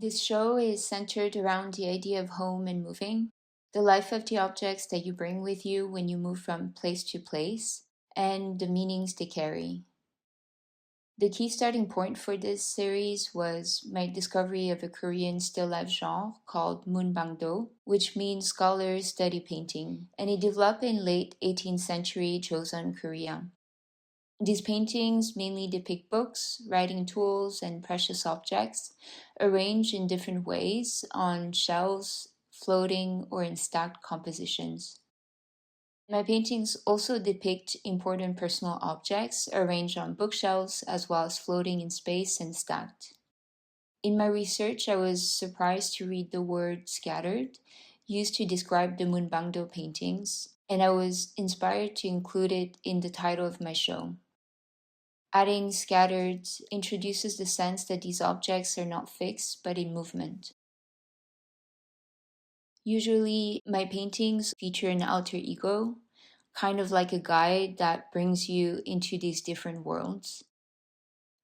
This show is centered around the idea of home and moving, the life of the objects that you bring with you when you move from place to place, and the meanings they carry. The key starting point for this series was my discovery of a Korean still life genre called Munbangdo, which means scholars study painting, and it developed in late 18th century Joseon Korea. These paintings mainly depict books, writing tools, and precious objects, arranged in different ways on shelves, floating, or in stacked compositions. My paintings also depict important personal objects arranged on bookshelves as well as floating in space and stacked. In my research, I was surprised to read the word scattered used to describe the Munbangdo paintings, and I was inspired to include it in the title of my show. Adding scattered introduces the sense that these objects are not fixed but in movement. Usually, my paintings feature an alter ego, kind of like a guide that brings you into these different worlds.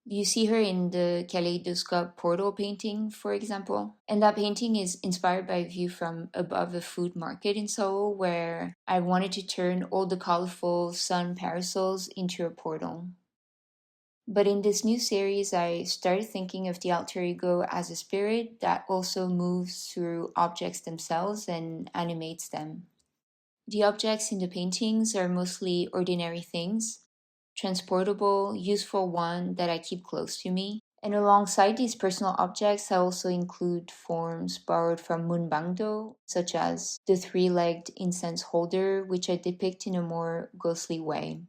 You see her in the kaleidoscope portal painting, for example. And that painting is inspired by a view from above a food market in Seoul, where I wanted to turn all the colorful sun parasols into a portal. But in this new series, I started thinking of the alter ego as a spirit that also moves through objects themselves and animates them. The objects in the paintings are mostly ordinary things, transportable, useful ones that I keep close to me. And alongside these personal objects, I also include forms borrowed from Munbangdo, such as the three-legged incense holder, which I depict in a more ghostly way.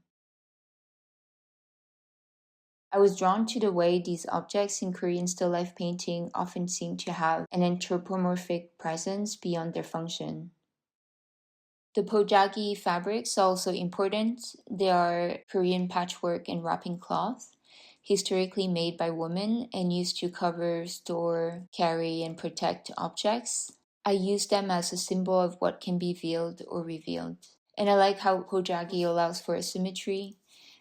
I was drawn to the way these objects in Korean still life painting often seem to have an anthropomorphic presence beyond their function. The 𝘴𝘤𝘢𝘬𝘴 fabrics are also important. They are Korean patchwork and wrapping cloth, historically made by women and used to cover, store, carry, and protect objects. I use them as a symbol of what can be veiled or revealed. And I like how 𝘴𝘤𝘢𝘬𝘴 allows for asymmetry,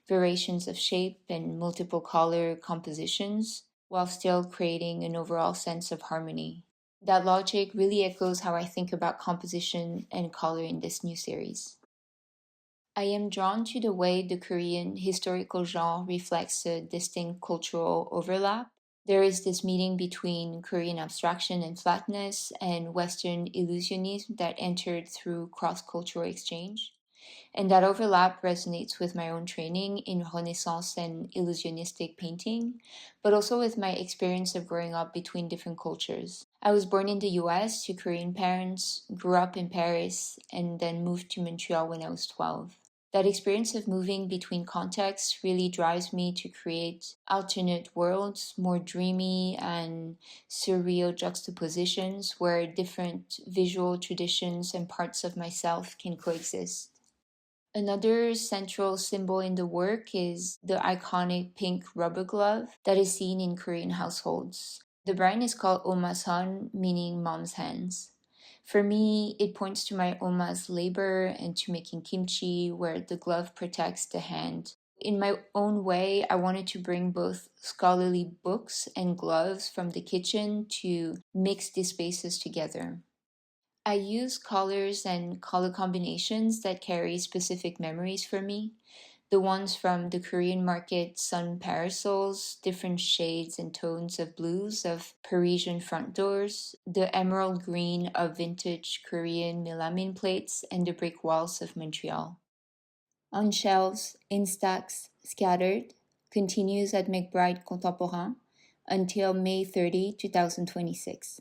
variations of shape, and multiple color compositions, while still creating an overall sense of harmony. That logic really echoes how I think about composition and color in this new series. I am drawn to the way the Korean historical genre reflects a distinct cultural overlap. There is this meeting between Korean abstraction and flatness and Western illusionism that entered through cross-cultural exchange. And that overlap resonates with my own training in Renaissance and illusionistic painting, but also with my experience of growing up between different cultures. I was born in the US to Korean parents, grew up in Paris, and then moved to Montreal when I was 12. That experience of moving between contexts really drives me to create alternate worlds, more dreamy and surreal juxtapositions where different visual traditions and parts of myself can coexist. Another central symbol in the work is the iconic pink rubber glove that is seen in Korean households. The brand is called Omma's Han, meaning mom's hands. For me, it points to my Omma's labor and to making kimchi, where the glove protects the hand. In my own way, I wanted to bring both scholarly books and gloves from the kitchen to mix these spaces together. I use colors and color combinations that carry specific memories for me. The ones from the Korean market sun parasols, different shades and tones of blues of Parisian front doors, the emerald green of vintage Korean melamine plates, and the brick walls of Montreal. On shelves, in stacks, scattered, continues at McBride Contemporain until May 30, 2026.